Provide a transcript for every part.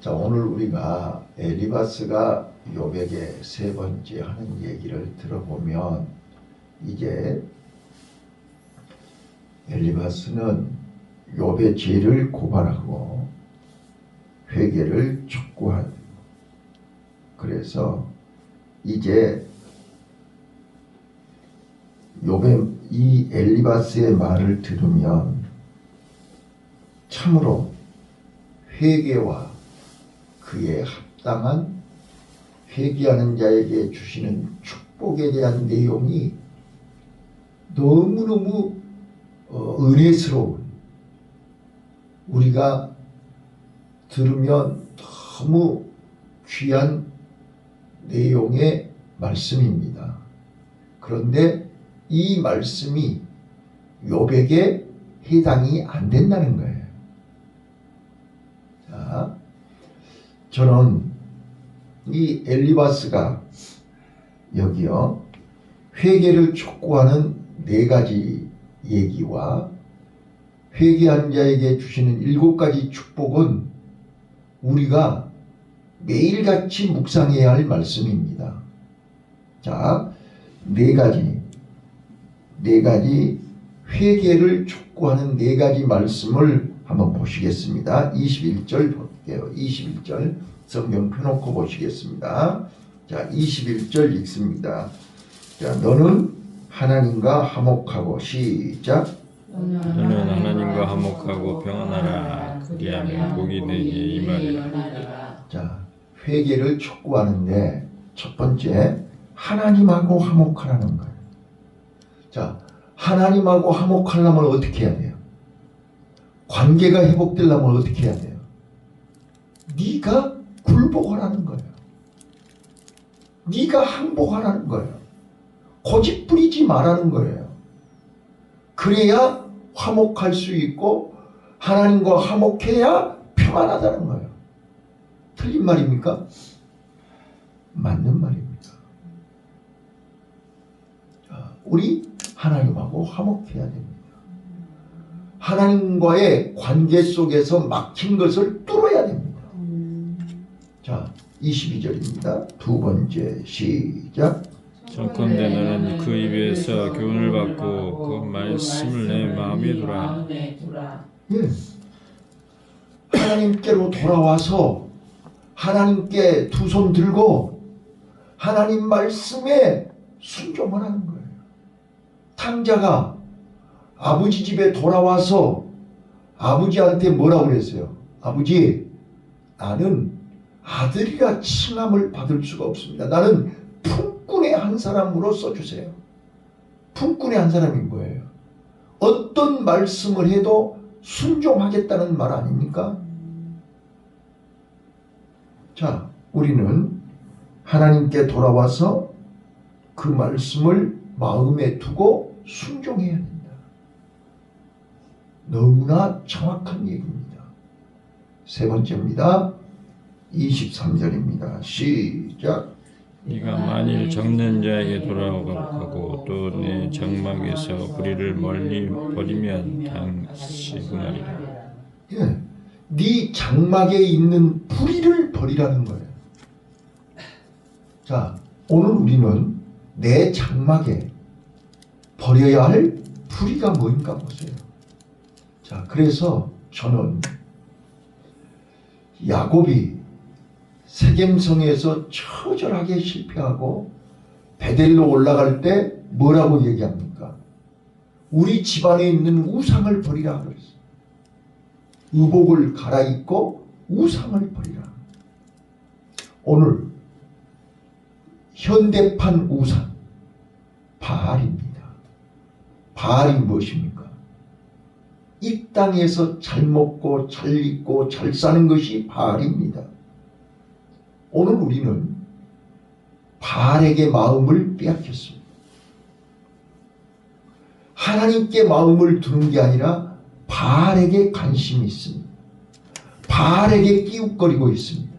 자, 오늘 우리가 엘리바스가 욥에게 세 번째 하는 얘기를 들어보면, 이제 엘리바스는 욥의 죄를 고발하고 회개를 촉구하고, 그래서 이제 욥의 이 엘리바스의 말을 들으면 참으로 회개와 그에 합당한 회개하는 자에게 주시는 축복에 대한 내용이 너무너무 은혜스러운, 우리가 들으면 너무 귀한 내용의 말씀입니다. 그런데 이 말씀이 욥에게 해당이 안 된다는 거예요. 자, 저는 이 엘리바스가 여기요 회개를 촉구하는 네 가지 얘기와 회개한 자에게 주시는 7가지 축복은 우리가 매일같이 묵상해야 할 말씀입니다. 자, 네 가지 회개를 촉구하는 네 가지 말씀을 한번 보시겠습니다. 21절 볼게요. 21절 성경 펴놓고 보시겠습니다. 자, 21절 읽습니다. 자, 너는 하나님과 화목하고, 시작. 너는 하나님과 화목하고 평안하라. 그리하면 복이 내게 임하리라. 자, 회개를 촉구하는데 첫 번째, 하나님하고 화목하라는 거예요. 자, 하나님하고 화목하려면 어떻게 해야 돼요? 관계가 회복되려면 어떻게 해야 돼요? 네가 굴복하라는 거예요. 네가 항복하라는 거예요. 고집 부리지 말라는 거예요. 그래야 화목할 수 있고 하나님과 화목해야 평안하다는 거예요. 틀린 말입니까? 맞는 말입니다. 자, 우리 하나님하고 화목해야 됩니다. 하나님과의 관계 속에서 막힌 것을 뚫어야 됩니다. 자, 22절입니다. 두 번째, 시작. 정컨대 너는 그 입에서 교훈을 받고 그 말씀을 내 마음에 두라. 예. 하나님께로 돌아와서 하나님께 두 손 들고 하나님 말씀에 순종하라는 거예요. 탕자가 아버지 집에 돌아와서 아버지한테 뭐라고 그랬어요? 아버지, 나는 아들이라 칭함을 받을 수가 없습니다. 나는 품꾼의 한 사람으로서 주세요. 품꾼의 한 사람인 거예요. 어떤 말씀을 해도 순종하겠다는 말 아닙니까? 자, 우리는 하나님께 돌아와서 그 말씀을 마음에 두고 순종해야 된다. 너무나 정확한 얘기입니다. 세 번째입니다. 23절입니다. 시작. 네가 만일 적는 자에게 돌아가고 또 내 장막에서 불의를 멀리 버리면 당시 그날이라. 예, 네 장막에 있는 불의를 버리라는 거예요. 자, 오늘 우리는 내 장막에 버려야 할 불의가 뭔가 보세요. 자, 그래서 저는 야곱이 세겜성에서 처절하게 실패하고 베델로 올라갈 때 뭐라고 얘기합니까? 우리 집안에 있는 우상을 버리라 그랬어요. 의복을 갈아입고 우상을 버리라. 오늘 현대판 우상 바알입니다. 바알이 무엇입니까? 이 땅에서 잘 먹고 잘 입고 잘 사는 것이 바알입니다. 오늘 우리는 바알에게 마음을 빼앗겼습니다. 하나님께 마음을 두는 게 아니라 바알에게 관심이 있습니다. 바알에게 끼웃거리고 있습니다.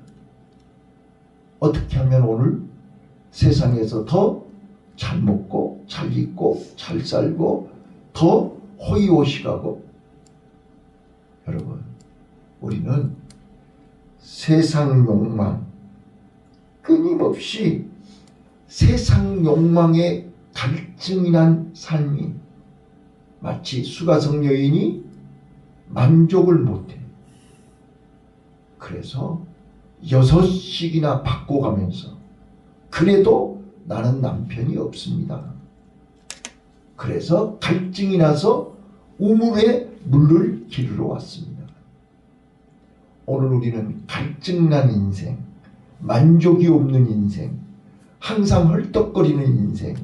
어떻게 하면 오늘 세상에서 더 잘 먹고 잘 입고 잘 살고 더 호의호식하고, 여러분, 우리는 세상 욕망, 끊임없이 세상 욕망에 갈증이 난 삶이 마치 수가성 여인이 만족을 못해. 그래서 6식이나 바꿔가면서 그래도 나는 남편이 없습니다. 그래서 갈증이 나서 우물에 물을 기르러 왔습니다. 오늘 우리는 갈증난 인생, 만족이 없는 인생, 항상 헐떡거리는 인생,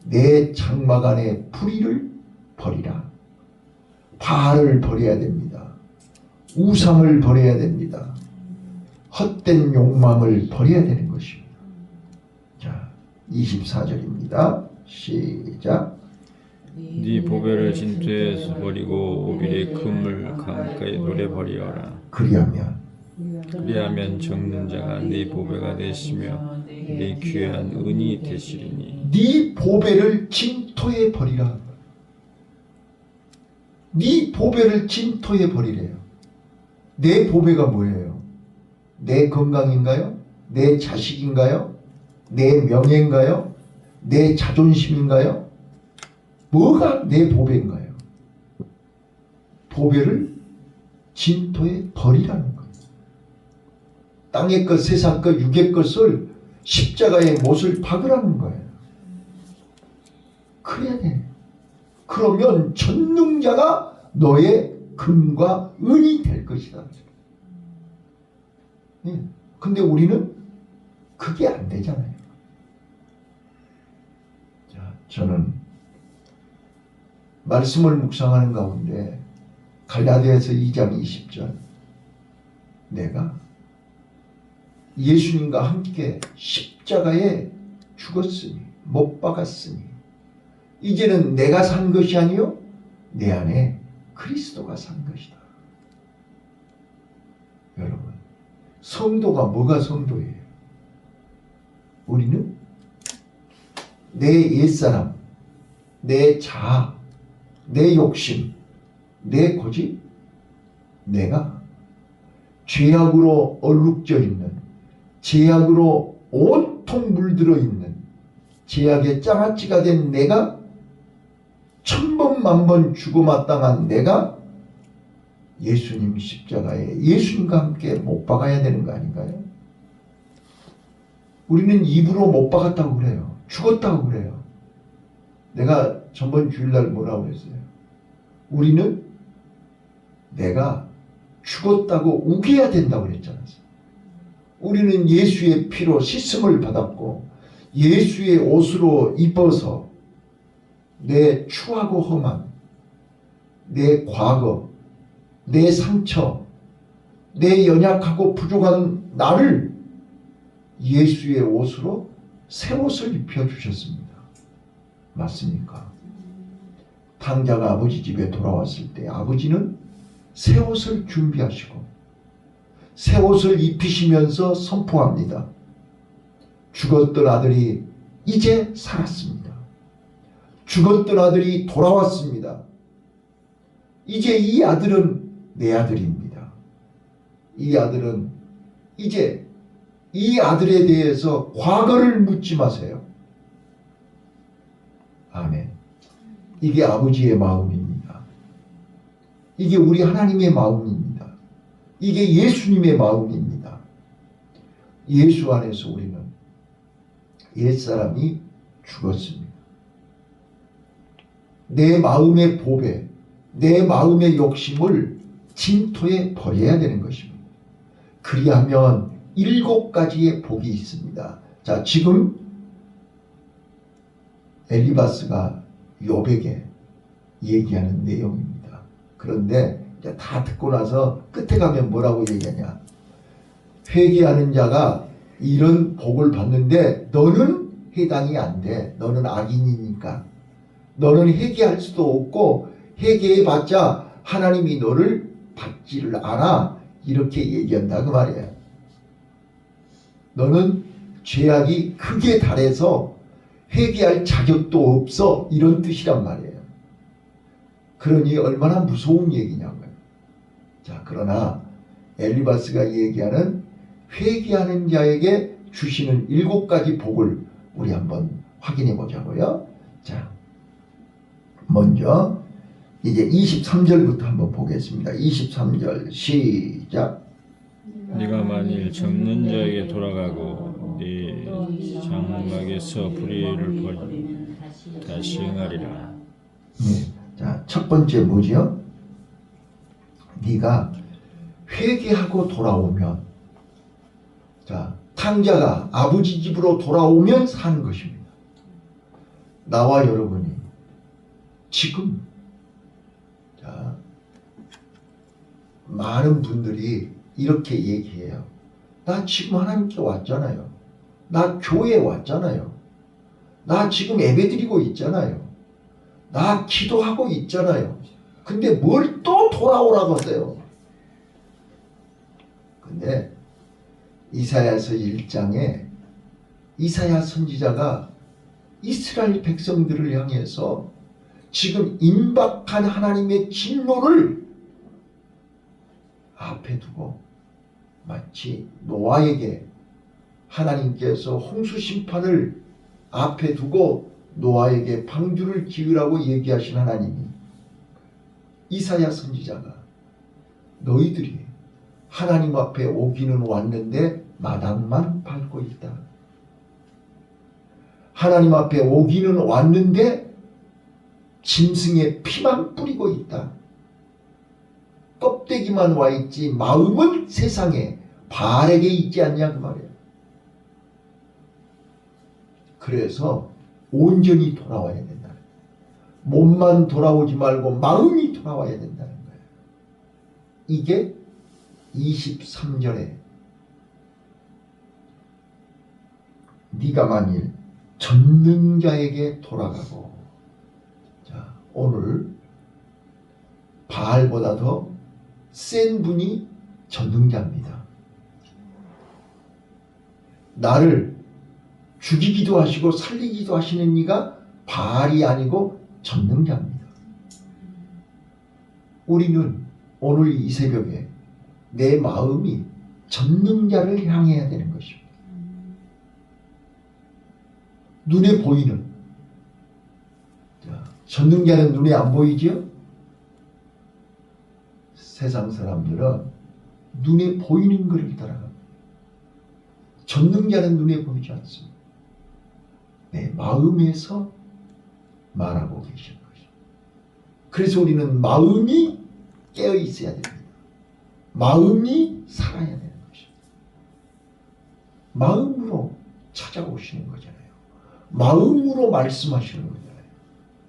내 장막 안에 불의를 버리라. 바알을 버려야 됩니다. 우상을 버려야 됩니다. 헛된 욕망을 버려야 되는 것입니다. 자, 24절입니다. 시작. 네 보배를 진토에서 버리고 오빌의 금을 강가에 노래 버리어라. 그리하면 적는 자가 네 보배가 되시며 네 귀한 은이 되시리니. 네 보배를 진토에 버리라. 네 보배를 진토에 버리래요. 내 보배가 뭐예요? 내 건강인가요? 내 자식인가요? 내 명예인가요? 내 자존심인가요? 뭐가 내 보배인가요? 보배를 진토에 버리라는 거예요. 땅의 것, 세상 것, 육의 것을 십자가에 못을 박으라는 거예요. 그래야 돼. 그러면 전능자가 너의 금과 은이 될 것이다. 근데 우리는 그게 안 되잖아요. 자, 저는 말씀을 묵상하는 가운데 갈라디아서 2장 20절, 내가 예수님과 함께 십자가에 죽었으니, 못 박았으니 이제는 내가 산 것이 아니요 내 안에 그리스도가 산 것이다. 여러분, 성도가 뭐가 성도예요? 우리는 내 옛사람, 내 자아, 내 욕심, 내 고집, 내가 죄악으로 얼룩져 있는, 죄악으로 온통 물들어 있는, 죄악의 장아찌가 된 내가, 천번 만번 죽어마땅한 내가 예수님 십자가에 예수님과 함께 못 박아야 되는 거 아닌가요? 우리는 입으로 못 박았다고 그래요. 죽었다고 그래요. 내가 전번 주일날 뭐라고 그랬어요? 우리는 내가 죽었다고 우겨야 된다고 그랬잖아요. 우리는 예수의 피로 씻음을 받았고 예수의 옷으로 입어서 내 추하고 험한, 내 과거, 내 상처, 내 연약하고 부족한 나를 예수의 옷으로 새 옷을 입혀주셨습니다. 맞습니까? 탕자가 아버지 집에 돌아왔을 때 아버지는 새 옷을 준비하시고 새 옷을 입히시면서 선포합니다. 죽었던 아들이 이제 살았습니다. 죽었던 아들이 돌아왔습니다. 이제 이 아들은 내 아들입니다. 이 아들은 이제 이 아들에 대해서 과거를 묻지 마세요. 아멘. 이게 아버지의 마음입니다. 이게 우리 하나님의 마음입니다. 이게 예수님의 마음입니다. 예수 안에서 우리는 옛사람이 죽었습니다. 내 마음의 보배, 내 마음의 욕심을 진토에 버려야 되는 것입니다. 그리하면 7가지의 복이 있습니다. 자, 지금 엘리바스가 욥에게 얘기하는 내용입니다. 그런데 이제 다 듣고 나서 끝에 가면 뭐라고 얘기하냐? 회개하는 자가 이런 복을 받는데 너는 해당이 안 돼. 너는 악인이니까. 너는 회개할 수도 없고 회개해봤자 하나님이 너를 받지를 않아. 이렇게 얘기한다 그 말이에요. 너는 죄악이 크게 달해서 회개할 자격도 없어. 이런 뜻이란 말이에요. 그러니 얼마나 무서운 얘기냐고요. 자, 그러나 엘리바스가 얘기하는 회개하는 자에게 주시는 7가지 복을 우리 한번 확인해 보자고요. 자, 먼저 이제 23절부터 한번 보겠습니다. 23절 시작. 네가 만일 젊는 자에게 돌아가고 네 장막에서 불의를 버리면 다시 응하리라. 네. 자, 첫 번째 뭐지요? 네가 회개하고 돌아오면, 자, 탕자가 아버지 집으로 돌아오면 사는 것입니다. 나와 여러분이 지금, 자, 많은 분들이 이렇게 얘기해요. 나 지금 하나님께 왔잖아요. 나 교회에 왔잖아요. 나 지금 예배드리고 있잖아요. 나 기도하고 있잖아요. 근데 뭘 또 돌아오라고 하세요? 근데 이사야서 1장에 이사야 선지자가 이스라엘 백성들을 향해서 지금 임박한 하나님의 진노를 앞에 두고 마치 노아에게 하나님께서 홍수 심판을 앞에 두고 노아에게 방주를 지으라고 얘기하신 하나님이 이사야 선지자가 너희들이 하나님 앞에 오기는 왔는데 마당만 밟고 있다. 하나님 앞에 오기는 왔는데 짐승의 피만 뿌리고 있다. 껍데기만 와 있지 마음은 세상에 바알에게 있지 않냐 그 말이에요. 그래서 온전히 돌아와야 된다. 몸만 돌아오지 말고 마음이 돌아와야 된다는 거예요. 이게 23절에 네가 만일 전능자에게 돌아가고, 자, 오늘 바알보다 더 센 분이 전능자입니다. 나를 죽이기도 하시고 살리기도 하시는 이가 바알이 아니고 전능자입니다. 우리는 오늘 이 새벽에 내 마음이 전능자를 향해야 되는 것입니다. 눈에 보이는, 자, 전능자는 눈에 안 보이지요? 세상 사람들은 눈에 보이는 것을 따라갑니다. 전능자는 눈에 보이지 않습니다. 내 마음에서 말하고 계시는 것입니다. 그래서 우리는 마음이 깨어 있어야 됩니다. 마음이 살아야 되는 것입니다. 마음으로 찾아오시는 거잖아요. 마음으로 말씀하시는 거잖아요.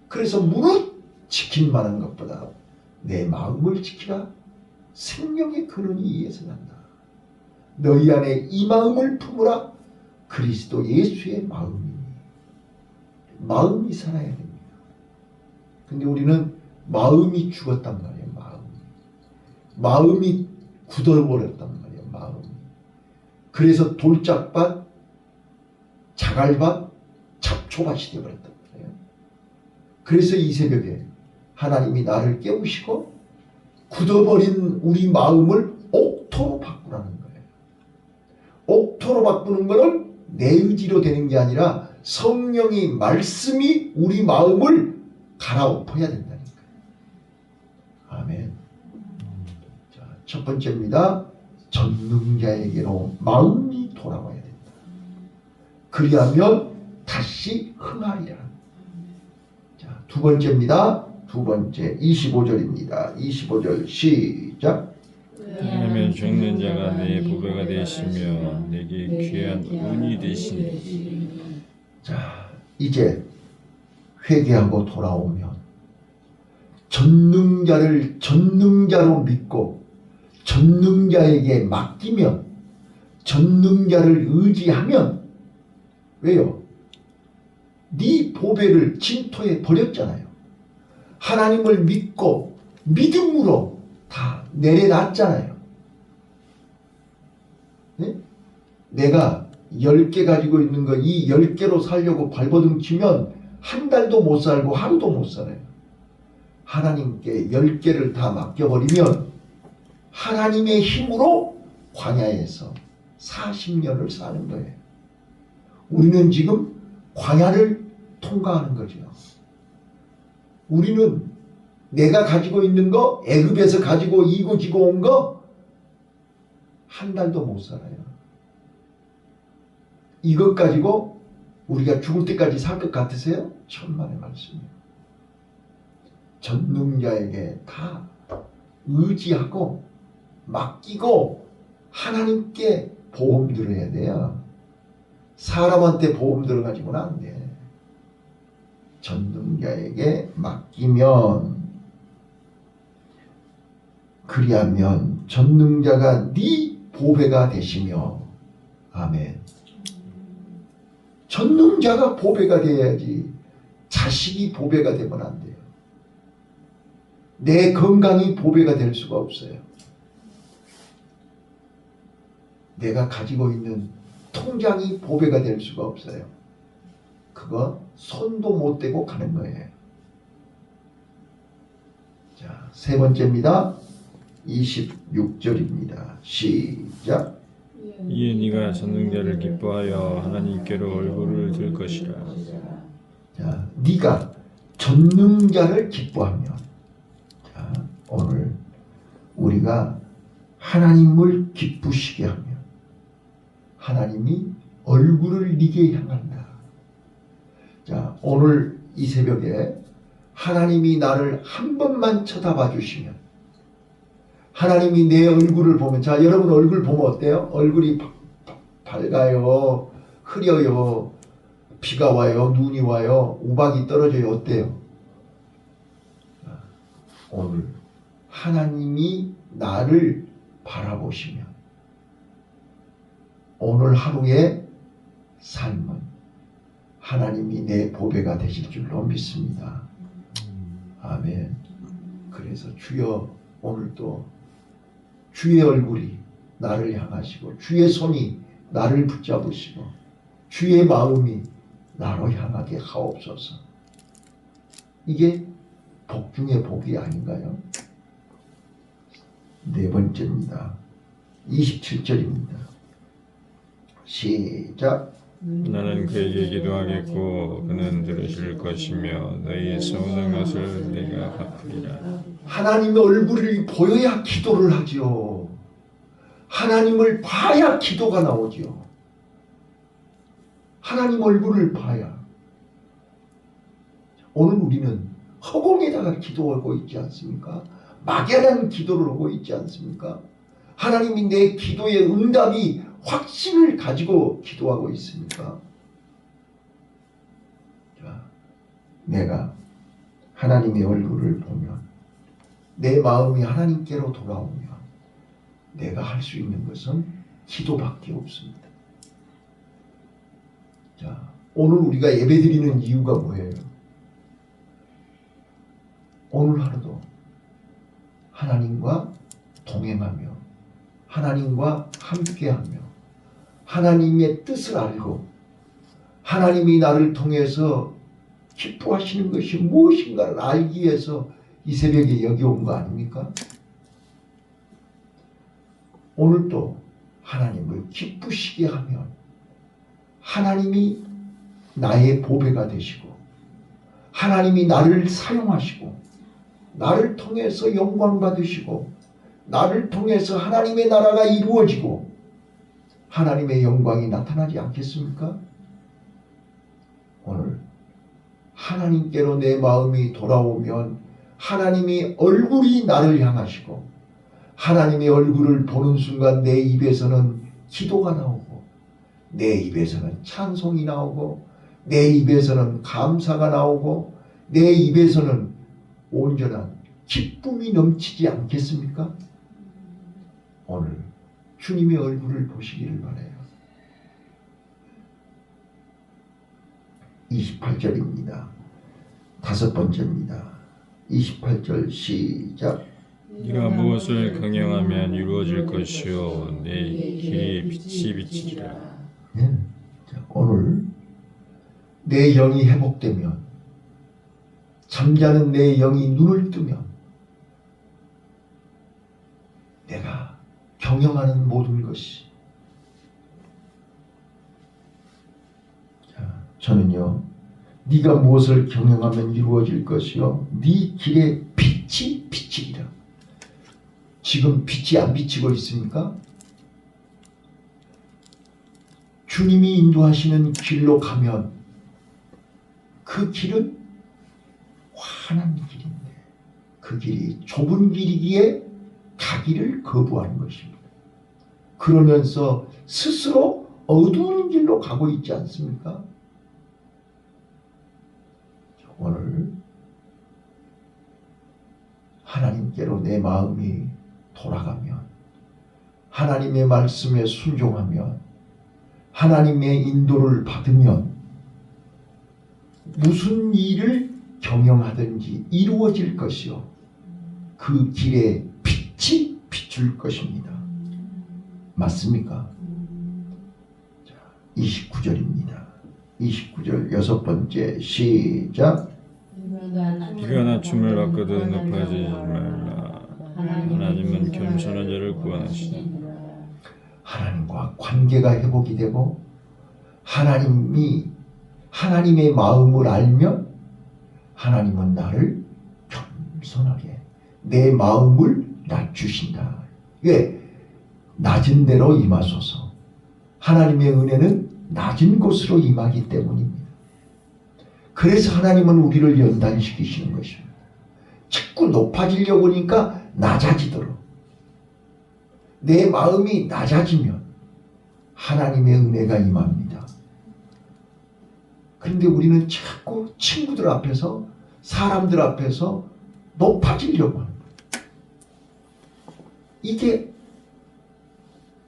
그래서 무릇 지킬 만한 것보다 내 마음을 지키라. 생명의 근원이 이에서 난다. 너희 안에 이 마음을 품으라. 그리스도 예수의 마음이니. 마음이 살아야 됩니다. 근데 우리는 마음이 죽었단 말이에요. 마음이 굳어버렸단 말이에요. 마음이. 그래서 돌짝밭, 자갈밭, 잡초밭이 되어버렸단 말이에요. 그래서 이 새벽에 하나님이 나를 깨우시고 굳어버린 우리 마음을 옥토로 바꾸라는 거예요. 옥토로 바꾸는 것은 내 의지로 되는 게 아니라 성령이 말씀이 우리 마음을 갈아엎어야 된다는 거예요. 아멘. 자, 첫 번째입니다. 전능자에게로 마음이 돌아와야 된다. 그리하면 다시 흥하리라. 자, 두 번째입니다. 두 번째 25절입니다. 25절 시작. 왜냐하면 죽는 자가 내 보배가 되시며 내게 귀한 은이 되시니. 자, 이제 회개하고 돌아오면 전능자를 전능자로 믿고 전능자에게 맡기면 전능자를 의지하면, 왜요? 네 보배를 진토에 버렸잖아요. 하나님을 믿고 믿음으로 다 내려놨잖아요. 네? 내가 10개 가지고 있는 거 이 10개로 살려고 발버둥 치면 한 달도 못 살고 하루도 못 살아요. 하나님께 10개를 다 맡겨버리면 하나님의 힘으로 광야에서 40년을 사는 거예요. 우리는 지금 광야를 통과하는 거죠. 우리는 내가 가지고 있는 거, 애굽에서 가지고 이고지고 온 거 한 달도 못 살아요. 이것 가지고 우리가 죽을 때까지 살 것 같으세요? 천만의 말씀이에요. 전능자에게 다 의지하고 맡기고 하나님께 보험 들어야 돼요. 사람한테 보험 들어가지고는 안 돼. 전능자에게 맡기면, 그리하면 전능자가 네 보배가 되시며. 아멘. 전능자가 보배가 돼야지 자식이 보배가 되면 안 돼요. 내 건강이 보배가 될 수가 없어요. 내가 가지고 있는 통장이 보배가 될 수가 없어요. 그거 손도 못 대고 가는 거예요. 자, 세 번째입니다. 26절입니다. 시작. 이에 네가 전능자를 기뻐하여 하나님께로 얼굴을 들 것이라. 자, 네가 전능자를 기뻐하면, 자, 오늘 우리가 하나님을 기쁘시게 하면 하나님이 얼굴을 네게 향한다. 자, 오늘 이 새벽에 하나님이 나를 한 번만 쳐다봐 주시면, 하나님이 내 얼굴을 보면, 자, 여러분 얼굴 보면 어때요? 얼굴이 밝아요, 흐려요, 비가 와요, 눈이 와요, 우박이 떨어져요. 어때요? 오늘 하나님이 나를 바라보시면 오늘 하루의 삶은 하나님이 내 보배가 되실 줄로 믿습니다. 아멘. 그래서 주여, 오늘도 주의 얼굴이 나를 향하시고 주의 손이 나를 붙잡으시고 주의 마음이 나로 향하게 하옵소서. 이게 복 중의 복이 아닌가요? 네 번째입니다. 27절입니다. 시작. 나는 그에게 기도하겠고 그는 들으실 것이며 너희의 서운한 것을 내가 갚으리라. 하나님의 얼굴을 보여야 기도를 하지요. 하나님을 봐야 기도가 나오지요. 하나님 얼굴을 봐야. 오늘 우리는 허공에다가 기도하고 있지 않습니까? 막연한 기도를 하고 있지 않습니까? 하나님이 내 기도의 응답이 확신을 가지고 기도하고 있습니까? 자, 내가 하나님의 얼굴을 보면, 내 마음이 하나님께로 돌아오면 내가 할 수 있는 것은 기도밖에 없습니다. 자, 오늘 우리가 예배드리는 이유가 뭐예요? 오늘 하루도 하나님과 동행하며 하나님과 함께하며 하나님의 뜻을 알고 하나님이 나를 통해서 기뻐하시는 것이 무엇인가를 알기 위해서 이 새벽에 여기 온 거 아닙니까? 오늘도 하나님을 기쁘시게 하면 하나님이 나의 보배가 되시고 하나님이 나를 사용하시고 나를 통해서 영광 받으시고 나를 통해서 하나님의 나라가 이루어지고 하나님의 영광이 나타나지 않겠습니까? 오늘 하나님께로 내 마음이 돌아오면 하나님의 얼굴이 나를 향하시고 하나님의 얼굴을 보는 순간 내 입에서는 기도가 나오고 내 입에서는 찬송이 나오고 내 입에서는 감사가 나오고 내 입에서는 온전한 기쁨이 넘치지 않겠습니까? 오늘 주님의 얼굴을 보시기를 바라요. 28절입니다. 다섯 번째입니다. 28절 시작. 네가 무엇을 경영하면 이루어질 것이요 내 길이 빛이 비치리라. 네. 자, 오늘 내 영이 회복되면, 잠자는 내 영이 눈을 뜨면 내가 경영하는 모든 것이. 자, 저는요, 네가 무엇을 경영하면 이루어질 것이요 네 길에 빛이 비치리라. 지금 빛이 안 비치고 있습니까? 주님이 인도하시는 길로 가면 그 길은 환한 길인데 그 길이 좁은 길이기에 가기를 거부하는 것입니다. 그러면서 스스로 어두운 길로 가고 있지 않습니까? 오늘 하나님께로 내 마음이 돌아가면, 하나님의 말씀에 순종하면, 하나님의 인도를 받으면 무슨 일을 경영하든지 이루어질 것이요 그 길에 빛이 비출 것입니다. 맞습니까? 자, 29절입니다. 29절 여섯 번째 시작. 비가 낮춤을 받거든 높아지지 말라. 하나님은 겸손한 자를 구원하시니. 하나님과 관계가 회복이 되고 하나님의 마음을 알면 하나님은 나를 겸손하게 내 마음을 낮추신다. 왜? 낮은 데로 임하소서. 하나님의 은혜는 낮은 곳으로 임하기 때문입니다. 그래서 하나님은 우리를 연단시키시는 것입니다. 자꾸 높아지려고 하니까 낮아지도록. 내 마음이 낮아지면 하나님의 은혜가 임합니다. 그런데 우리는 자꾸 친구들 앞에서, 사람들 앞에서 높아지려고 하는 거예요. 이게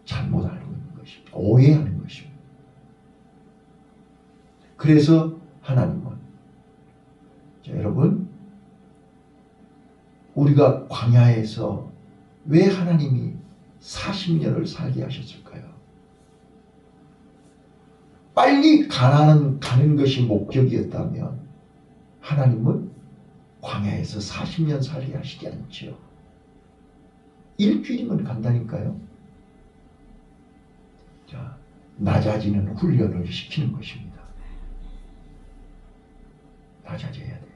잘못 알고 있는 것입니다. 오해하는 것입니다. 그래서 하나님은, 자, 여러분, 우리가 광야에서 왜 하나님이 40년을 살게 하셨을까요? 빨리 가나안 가는 것이 목적이었다면 하나님은 광야에서 40년 살게 하시지 않죠. 일주일이면 간다니까요. 자, 낮아지는 훈련을 시키는 것입니다. 낮아져야 돼요.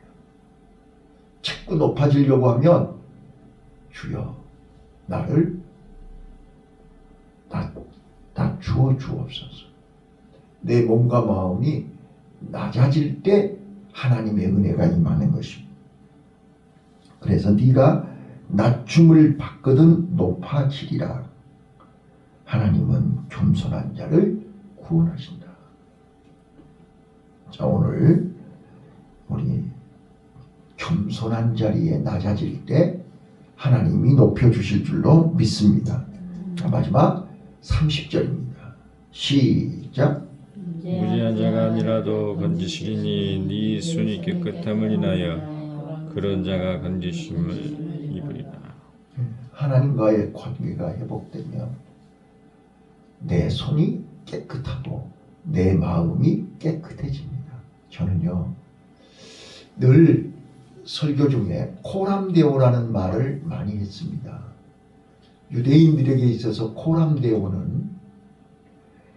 자꾸 높아지려고 하면 주여 나를 낮추어 주옵소서. 내 몸과 마음이 낮아질 때 하나님의 은혜가 임하는 것입니다. 그래서 네가 낮춤을 받거든 높아지리라. 하나님은 겸손한 자를 구원하신다. 자, 오늘 우리 겸손한 자리에 낮아질 때 하나님이 높여주실 줄로 믿습니다. 자, 마지막 30절입니다. 시작. 무지한 자가 아니라도 건지시리니 네 손이 깨끗함을 인하여 그런 자가 건지심을 입으리라. 하나님과의 관계가 회복되면 내 손이 깨끗하고 내 마음이 깨끗해집니다. 저는요, 늘 설교 중에 코람데오라는 말을 많이 했습니다. 유대인들에게 있어서 코람데오는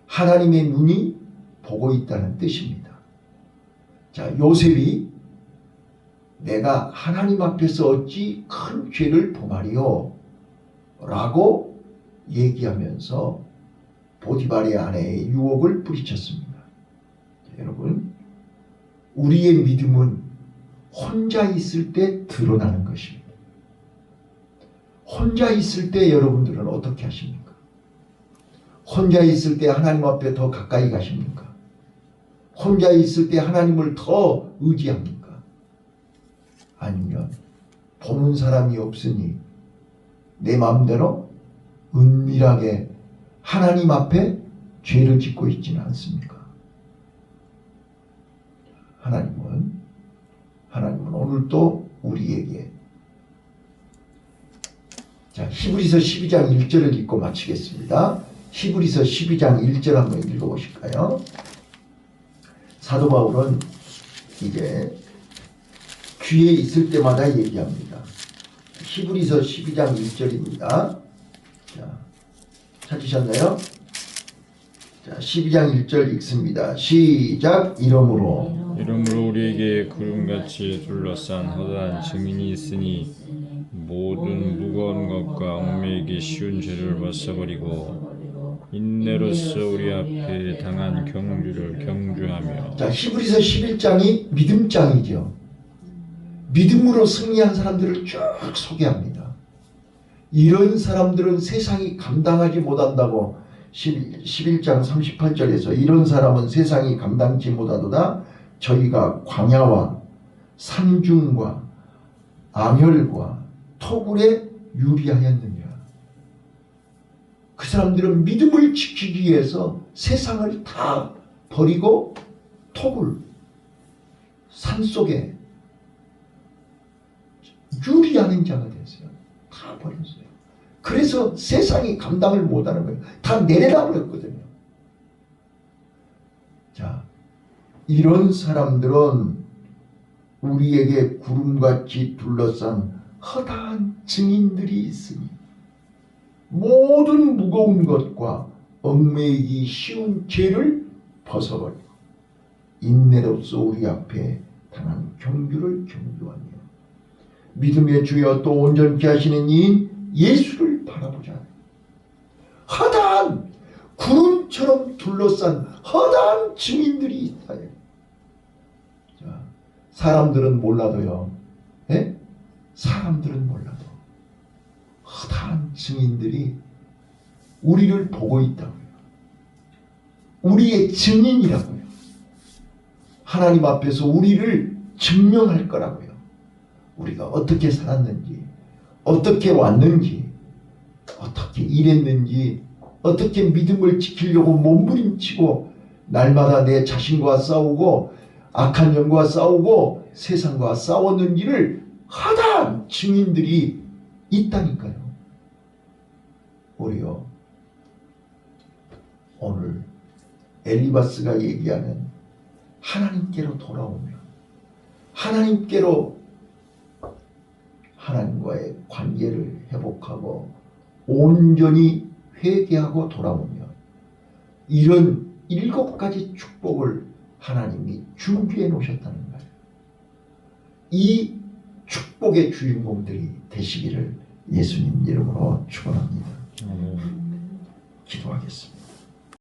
하나님의 눈이 보고 있다는 뜻입니다. 자, 요셉이 내가 하나님 앞에서 어찌 큰 죄를 범하리요 라고 얘기하면서 보디발의 아내의 유혹을 뿌리쳤습니다. 자, 여러분, 우리의 믿음은 혼자 있을 때 드러나는 것입니다. 혼자 있을 때 여러분들은 어떻게 하십니까? 혼자 있을 때 하나님 앞에 더 가까이 가십니까? 혼자 있을 때 하나님을 더 의지합니까? 아니면 보는 사람이 없으니 내 마음대로 은밀하게 하나님 앞에 죄를 짓고 있지는 않습니까? 하나님은 오늘 또 우리에게, 자, 히브리서 12장 1절을 읽고 마치겠습니다. 히브리서 12장 1절 한번 읽어보실까요? 사도 바울은 이제 귀에 있을 때마다 얘기합니다. 히브리서 12장 1절입니다. 자, 찾으셨나요? 자, 12장 1절 읽습니다. 시작. 이러므로 우리에게 구름같이 둘러싼 허다한 증인이 있으니 모든 무거운 것과 얽매이기 쉬운 죄를 벗어버리고 인내로써 우리 앞에 당한 경주를 경주하며. 자, 히브리서 11장이 믿음장이죠. 믿음으로 승리한 사람들을 쭉 소개합니다. 이런 사람들은 세상이 감당하지 못한다고 11장 38절에서 이런 사람은 세상이 감당치 못하도다. 저희가 광야와 산중과 앙혈과 토굴에 유리하였느냐. 그 사람들은 믿음을 지키기 위해서 세상을 다 버리고 토굴, 산속에 유리하는 자가 됐어요. 다 버렸어요. 그래서 세상이 감당을 못하는 거예요. 다 내려다 버렸거든요. 자, 이런 사람들은 우리에게 구름같이 둘러싼 허다한 증인들이 있으니 모든 무거운 것과 얽매이기 쉬운 죄를 벗어버리고 인내로써 우리 앞에 당한 경주를 경주하며 믿음의 주여 또 온전케 하시는 이인 예수를 바라보자. 허다한 구름처럼 둘러싼 허다한 증인들이 있다. 자, 사람들은 몰라도요. 예? 사람들은 몰라도 허다한 증인들이 우리를 보고 있다고요. 우리의 증인이라고요. 하나님 앞에서 우리를 증명할 거라고요. 우리가 어떻게 살았는지, 어떻게 왔는지, 어떻게 일했는지, 어떻게 믿음을 지키려고 몸부림치고 날마다 내 자신과 싸우고 악한 영과 싸우고 세상과 싸웠는지를 허다한 증인들이 있다니까요. 우리요, 오늘 엘리바스가 얘기하는 하나님께로 돌아오며 하나님께로 하나님과의 관계를 회복하고 온전히 회개하고 돌아오며 이런 7가지 축복을 하나님이 준비해 놓으셨다는 거예요. 이 축복의 주인공들이 되시기를 예수님 이름으로 축원합니다. 기도하겠습니다.